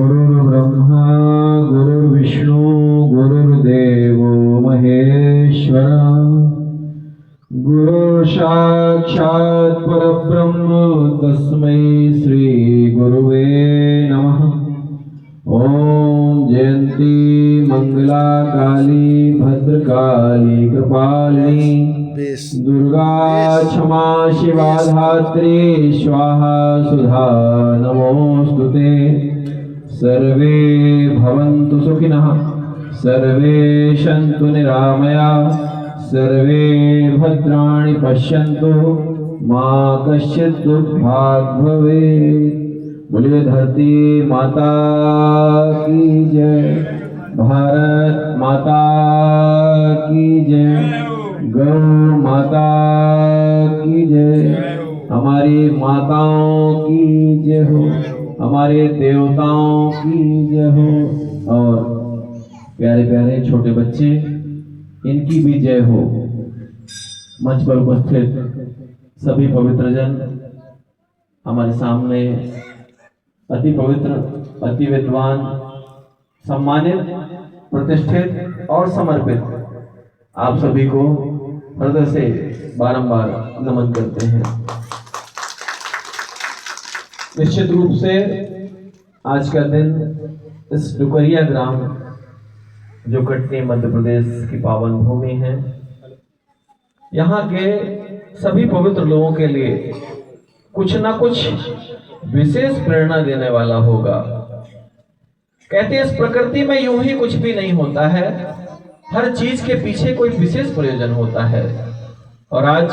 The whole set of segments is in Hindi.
गुरुर्ब्रह्मा गुरुर्विष्णु गुरुर्देवो महेश्वर गुरु साक्षात् परब्रह्म तस्मै श्री गुरुवे नमः। ओम जयंती मंगला काली भद्रकाली कृपालिनी दुर्गा क्षमा शिवा धात्री स्वाहा सुधा नमोस्तुते। सर्वे भवन्तु सुखिनः सर्वे सन्तु निरामया सर्वे भद्राणि पश्यन्तु मा कश्चित् दुःखभाग् भवेत्। बोलिए धरती माता की जय, भारत माता की जय, गौ माता की जय, हमारी माताओं की जय हो, हमारे देवताओं की जय हो। और प्यारे प्यारे छोटे बच्चे, इनकी भी जय हो। मंच पर उपस्थित सभी पवित्र जन, हमारे सामने अति पवित्र, अति विद्वान, सम्मानित, प्रतिष्ठित और समर्पित आप सभी को हृदय से बारंबार नमन करते हैं। निश्चित रूप से आज का दिन इस डुकरिया ग्राम जो कटनी मध्य प्रदेश की पावन भूमि है, यहाँ के सभी पवित्र लोगों के लिए कुछ ना कुछ विशेष प्रेरणा देने वाला होगा। कहते हैं इस प्रकृति में यूं ही कुछ भी नहीं होता है, हर चीज के पीछे कोई विशेष प्रयोजन होता है। और आज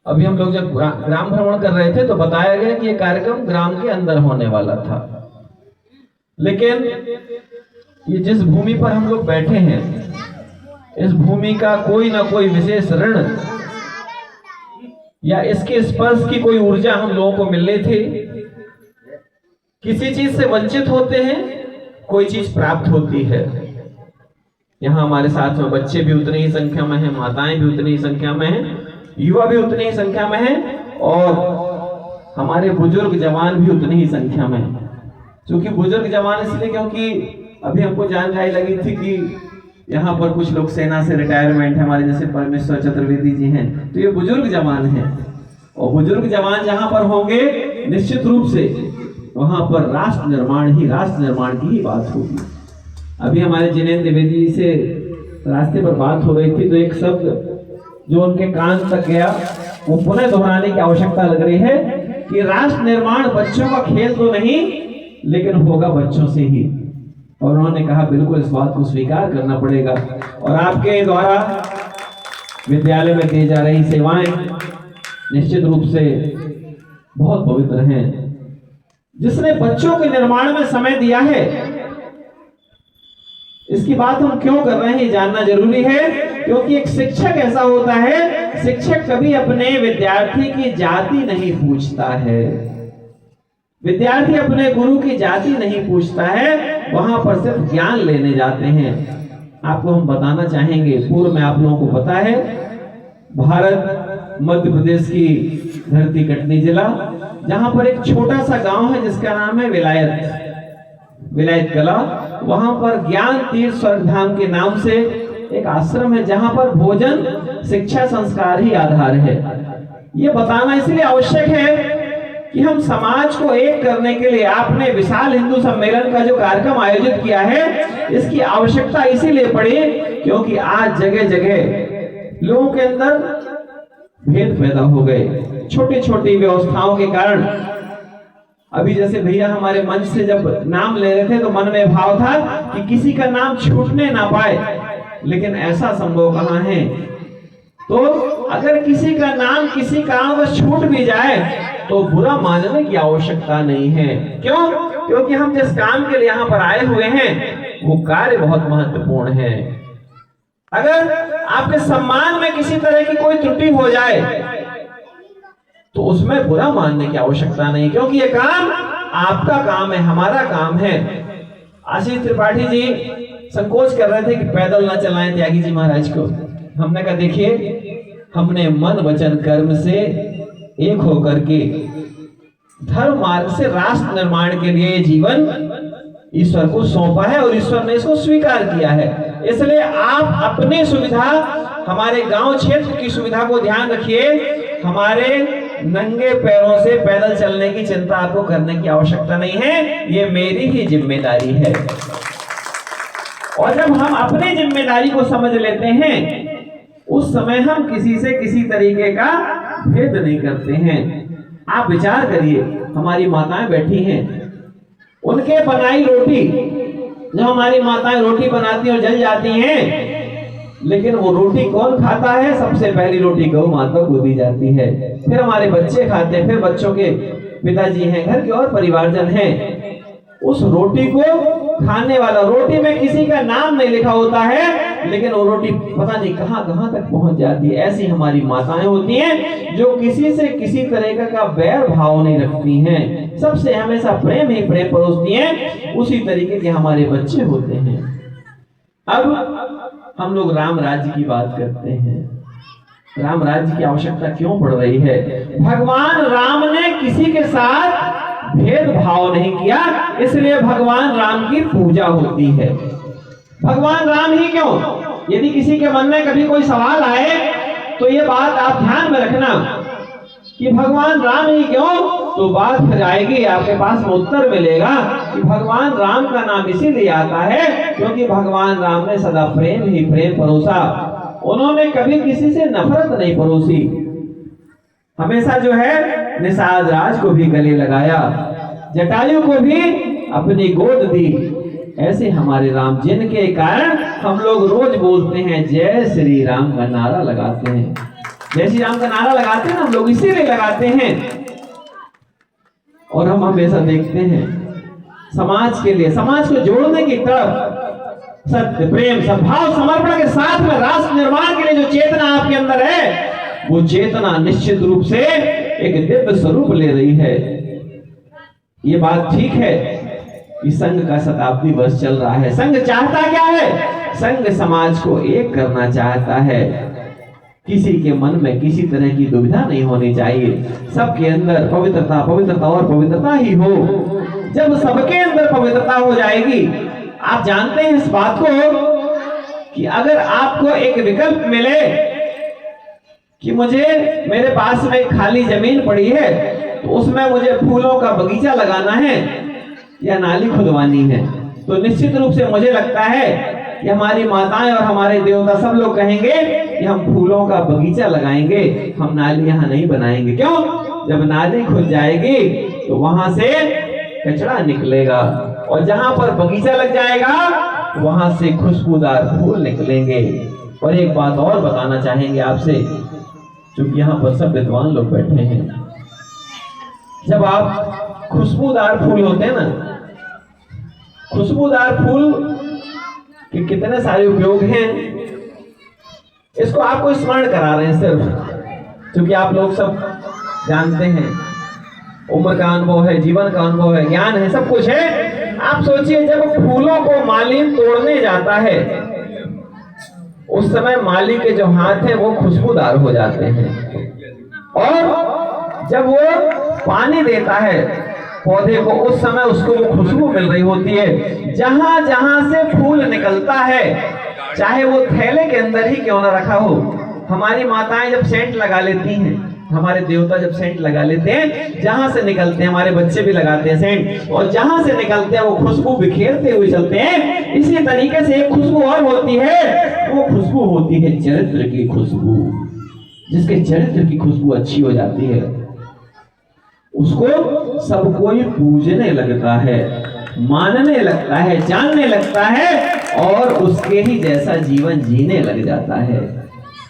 अभी हम लोग जब ग्राम भ्रमण कर रहे थे तो बताया गया कि यह कार्यक्रम ग्राम के अंदर होने वाला था, लेकिन ये जिस भूमि पर हम लोग बैठे हैं, इस भूमि का कोई ना कोई विशेष ऋण या इसके स्पर्श की कोई ऊर्जा हम लोगों को मिल रही थी। किसी चीज से वंचित होते हैं, कोई चीज प्राप्त होती है। यहाँ हमारे साथ में बच्चे भी उतनी ही संख्या में हैं, माताएं भी उतनी ही संख्या में हैं, युवा भी उतनी ही संख्या में हैं और हमारे बुजुर्ग जवान भी उतनी ही संख्या में हैं। क्योंकि बुजुर्ग जवान इसलिए क्योंकि अभी हमको जानकारी लगी थी कि यहाँ पर कुछ लोग सेना से रिटायरमेंट है, हमारे जैसे परमेश्वर चतुर्वेदी जी हैं, तो ये बुजुर्ग जवान हैं। और बुजुर्ग जवान जहाँ पर होंगे निश्चित रूप से वहां पर राष्ट्र निर्माण की ही बात होगी। अभी हमारे जिनेन्द्र द्विवेदी जी से रास्ते पर बात हो रही थी तो एक शब्द जो उनके कान तक गया वो पुनः दोहराने की आवश्यकता लग रही है कि राष्ट्र निर्माण बच्चों का खेल तो नहीं, लेकिन होगा बच्चों से ही। और उन्होंने कहा बिल्कुल इस बात को स्वीकार करना पड़ेगा। और आपके द्वारा विद्यालय में दी जा रही सेवाएं निश्चित रूप से बहुत पवित्र हैं। जिसने बच्चों के निर्माण में समय दिया है, इसकी बात हम क्यों कर रहे हैं जानना जरूरी है, क्योंकि एक शिक्षक ऐसा होता है, शिक्षक कभी अपने विद्यार्थी की जाति नहीं पूछता है, विद्यार्थी अपने गुरु की जाति नहीं पूछता है, वहां पर सिर्फ ज्ञान लेने जाते हैं। आपको हम बताना चाहेंगे, पूर्व में आप लोगों को पता है, भारत मध्य प्रदेश की धरती कटनी जिला, जहां पर एक छोटा सा गांव है जिसका नाम है विलायत कला, वहां पर ज्ञान तीर्थ स्वर्ग धाम के नाम से एक आश्रम है, जहां पर भोजन, शिक्षा, संस्कार ही आधार है। ये बताना इसलिए आवश्यक है कि हम समाज को एक करने के लिए आपने विशाल हिंदू सम्मेलन का जो कार्यक्रम आयोजित किया है, इसकी आवश्यकता इसीलिए पड़ी क्योंकि आज जगह जगह लोगों के अंदर भेद पैदा हो गए, छोटी छोटी व्यवस्थाओं के कारण। अभी जैसे भैया हमारे मंच से जब नाम ले रहे थे तो मन में भाव था कि किसी का नाम छूटने ना पाए, लेकिन ऐसा संभव कहाँ है। तो अगर किसी का नाम किसी कारणवश छूट भी जाए तो बुरा मानने की आवश्यकता नहीं है। क्यों? क्योंकि हम जिस काम के लिए यहाँ पर आए हुए हैं वो कार्य बहुत महत्वपूर्ण है। अगर आपके सम्मान में किसी तरह की कोई त्रुटि हो जाए तो उसमें बुरा मानने की आवश्यकता नहीं, क्योंकि ये काम आपका काम है, हमारा काम है। आशीष त्रिपाठी जी संकोच कर रहे थे कि पैदल ना चलाएं त्यागी जी महाराज को। हमने कहा देखिए, हमने मन वचन कर्म से एक होकर के धर्म मार्ग से राष्ट्र निर्माण के लिए जीवन ईश्वर को सौंपा है और ईश्वर ने इसको स्वीकार किया है। इसलिए आप अपनी सुविधा, हमारे गांव क्षेत्र की सुविधा को ध्यान रखिए। हमारे नंगे पैरों से पैदल चलने की चिंता आपको करने की आवश्यकता नहीं है, ये मेरी ही जिम्मेदारी है। और जब हम अपनी जिम्मेदारी को समझ लेते हैं, उस समय हम किसी से किसी तरीके का भेद नहीं करते हैं। आप विचार करिए, हमारी माताएं बैठी हैं, उनके बनाई रोटी, जब हमारी माताएं रोटी बनाती और जल जाती हैं, लेकिन वो रोटी कौन खाता है? सबसे पहली रोटी गौ माता को दी जाती है, फिर हमारे बच्चे खाते हैं, फिर बच्चों के पिताजी हैं, घर के और परिवारजन हैं। उस रोटी को खाने वाला, रोटी में किसी का नाम नहीं लिखा होता है, लेकिन वो रोटी पता नहीं कहां कहां तक पहुंच जाती है। ऐसी हमारी माताएं होती हैं जो किसी से किसी तरह का वैर भाव नहीं रखती हैं, सबसे हमेशा प्रेम ही प्रेम परोसती हैं। उसी तरीके के हमारे बच्चे होते हैं। अब हम लोग राम राज्य की बात करते हैं। राम राज्य की आवश्यकता क्यों पड़ रही है? भगवान राम ने किसी के साथ भेदभाव नहीं किया, इसलिए भगवान राम की पूजा होती है। भगवान राम ही क्यों? यदि किसी के मन में कभी कोई सवाल आए तो ये बात आप ध्यान में रखना कि भगवान राम ही क्यों, तो बात फिर आएगी, आपके पास उत्तर मिलेगा कि भगवान राम का नाम इसीलिए आता है क्योंकि भगवान राम ने सदा प्रेम ही प्रेम परोसा। उन्होंने कभी किसी से नफरत नहीं परोसी, हमेशा जो है निषाद राज को भी गले लगाया, जटायु को भी अपनी गोद दी। ऐसे हमारे राम, जिनके कारण हम लोग रोज बोलते हैं जय श्री राम का नारा लगाते हैं। जय श्री राम का नारा लगाते हैं ना, हम लोग इसीलिए लगाते हैं। और हम हमेशा देखते हैं समाज के लिए, समाज को जोड़ने की तरफ सत्य, प्रेम, सद्भाव, समर्पण के साथ में राष्ट्र निर्माण के लिए जो चेतना आपके अंदर है, वो चेतना निश्चित रूप से एक दिव्य स्वरूप ले रही है। ये बात ठीक है कि संघ का शताब्दी वर्ष चल रहा है। संघ चाहता क्या है? संघ समाज को एक करना चाहता है। किसी के मन में किसी तरह की दुविधा नहीं होनी चाहिए, सबके अंदर पवित्रता, पवित्रता और पवित्रता ही हो। जब सबके अंदर पवित्रता हो जाएगी, आप जानते हैं इस बात को कि अगर आपको एक विकल्प मिले कि मुझे, मेरे पास में खाली जमीन पड़ी है, तो उसमें मुझे फूलों का बगीचा लगाना है या नाली खुदवानी है, तो निश्चित रूप से मुझे लगता है कि हमारी माताएं और हमारे देवता सब लोग कहेंगे कि हम फूलों का बगीचा लगाएंगे, हम नाली यहाँ नहीं बनाएंगे। क्यों? जब नाली खुद जाएगी तो वहां से कचरा निकलेगा, और जहां पर बगीचा लग जाएगा वहां से खुशबूदार फूल निकलेंगे। और एक बात और बताना चाहेंगे आपसे, क्योंकि यहाँ पर सब विद्वान लोग बैठे हैं, जब आप खुशबूदार फूल होते हैं ना, खुशबूदार फूल के कितने सारे उपयोग हैं, इसको आपको स्मरण करा रहे हैं सिर्फ, क्योंकि आप लोग सब जानते हैं, उम्र का अनुभव है, जीवन का अनुभव है, ज्ञान है, सब कुछ है। आप सोचिए, जब फूलों को माली तोड़ने जाता है, उस समय माली के जो हाथ हैं वो खुशबूदार हो जाते हैं, और जब वो पानी देता है पौधे को, उस समय उसको वो खुशबू मिल रही होती है। जहां जहां से फूल निकलता है, चाहे वो थैले के अंदर ही क्यों ना रखा हो, हमारी माताएं जब सेंट लगा लेती हैं, हमारे देवता जब सेंट लगा लेते हैं, जहां से निकलते हैं, हमारे बच्चे भी लगाते हैं सेंट, और जहां से निकलते हैं वो खुशबू बिखेरते हुए चलते हैं। इसी तरीके से एक खुशबू और होती है, वो खुशबू होती है चरित्र की खुशबू। जिसके चरित्र की खुशबू अच्छी हो जाती है, उसको सब कोई पूजने लगता है, मानने लगता है, जानने लगता है, और उसके ही जैसा जीवन जीने लग जाता है।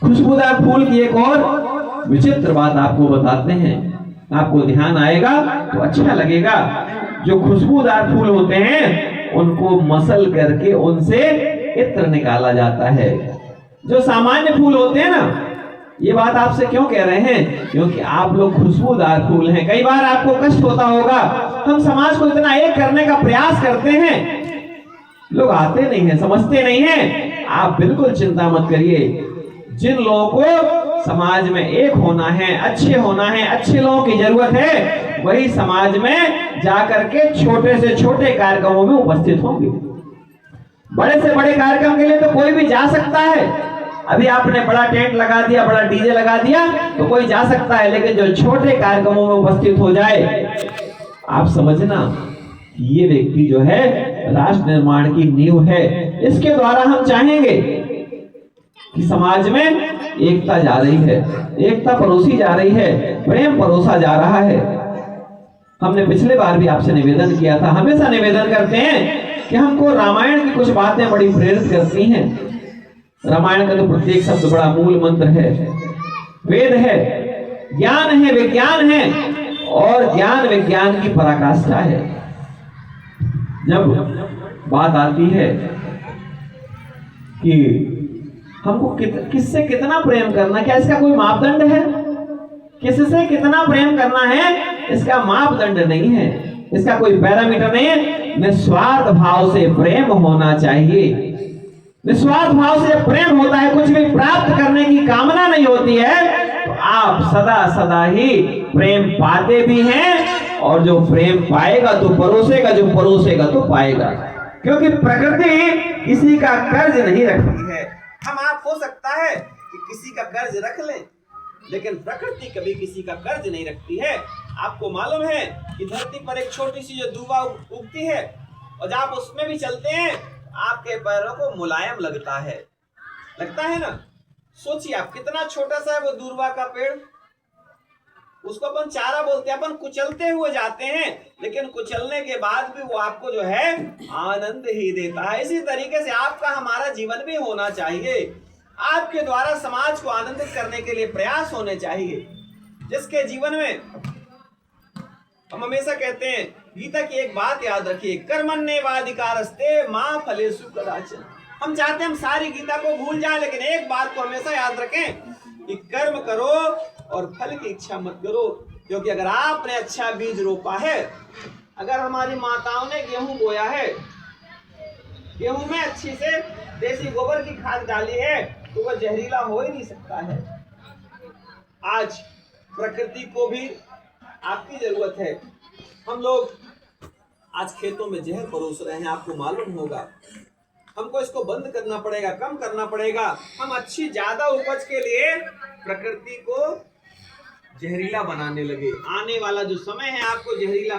खुशबूदार फूल की एक और विचित्र बात आपको बताते हैं, आपको ध्यान आएगा तो अच्छा लगेगा। जो खुशबूदार फूल होते हैं उनको मसल करके उनसे इत्र निकाला जाता है। जो सामान्य फूल होते हैं ना, ये बात आपसे क्यों कह रहे हैं? क्योंकि आप लोग खुशबूदार फूल हैं। कई बार आपको कष्ट होता होगा, हम समाज को इतना एक करने का प्रयास करते हैं, लोग आते नहीं हैं, समझते नहीं हैं। आप बिल्कुल चिंता मत करिए। जिन लोगों को समाज में एक होना है, अच्छे होना है, अच्छे लोगों की जरूरत है, वही समाज में जाकर के छोटे से छोटे कार्यक्रमों में उपस्थित होंगे। बड़े से बड़े कार्यक्रम के लिए तो कोई भी जा सकता है। अभी आपने बड़ा टेंट लगा दिया, बड़ा डीजे लगा दिया तो कोई जा सकता है, लेकिन जो छोटे कार्यक्रमों में उपस्थित हो जाए, आप समझना ये व्यक्ति जो है राष्ट्र निर्माण की नींव है। इसके द्वारा हम चाहेंगे कि समाज में एकता जा रही है, एकता परोसी जा रही है, प्रेम परोसा जा रहा है। हमने पिछले बार भी आपसे निवेदन किया था, हमेशा निवेदन करते हैं कि हमको रामायण की कुछ बातें बड़ी प्रेरित करती हैं। रामायण का तो प्रत्येक शब्द बड़ा मूल मंत्र है, वेद है, ज्ञान है, विज्ञान है और ज्ञान विज्ञान की पराकाष्ठा है। जब बात आती है कि हमको किससे कितना प्रेम करना, क्या इसका कोई मापदंड है? किससे कितना प्रेम करना है इसका मापदंड नहीं है, इसका कोई पैरामीटर नहीं है। निस्वार्थ भाव से प्रेम होना चाहिए। निस्वार्थ भाव से प्रेम होता है, कुछ भी प्राप्त करने की कामना नहीं होती है, तो आप सदा सदा ही प्रेम पाते भी हैं और जो प्रेम पाएगा तो परोसेगा, जो परोसेगा तो पाएगा। क्योंकि प्रकृति किसी का कर्ज नहीं रखती है। हम आप हो सकता है कि किसी का कर्ज रख लें, लेकिन प्रकृति कभी किसी का कर्ज नहीं रखती है। आपको मालूम है कि धरती पर एक छोटी सी जो दूबा उगती है और जब आप उसमें भी चलते हैं आपके पैरों को मुलायम लगता है ना। सोचिए आप, कितना छोटा सा है वो दूर्वा का पेड़, उसको अपन चारा बोलते हैं, अपन कुचलते हुए जाते हैं, लेकिन कुचलने के बाद भी वो आपको जो है आनंद ही देता है। इसी तरीके से आपका हमारा जीवन भी होना चाहिए। आपके द्वारा समाज को आनंदित करने के लिए प्रयास होने चाहिए। जिसके जीवन में हम हमेशा कहते हैं, गीता की एक बात याद रखिए, कर्मण्येवाधिकारस्ते मा फलेषु कदाचन। हम चाहते हैं हम सारी गीता को भूल जाएं, लेकिन एक बात को हमेशा याद रखें कि कर्म करो और फल की इच्छा मत करो। क्योंकि अगर आपने अच्छा बीज रोपा है, अगर हमारी माताओं ने गेहूं बोया है, गेहूं में अच्छी से देसी गोबर की खाद डाली है, तो वह जहरीला हो ही नहीं सकता है। आज प्रकृति को भी आपकी जरूरत है। हम लोग आज खेतों में जहर परोस रहे हैं, आपको मालूम होगा। हमको इसको बंद करना पड़ेगा, कम करना पड़ेगा। हम अच्छी ज्यादा उपज के लिए प्रकृति को जहरीला बनाने लगे। आने वाला जो समय है आपको जहरीला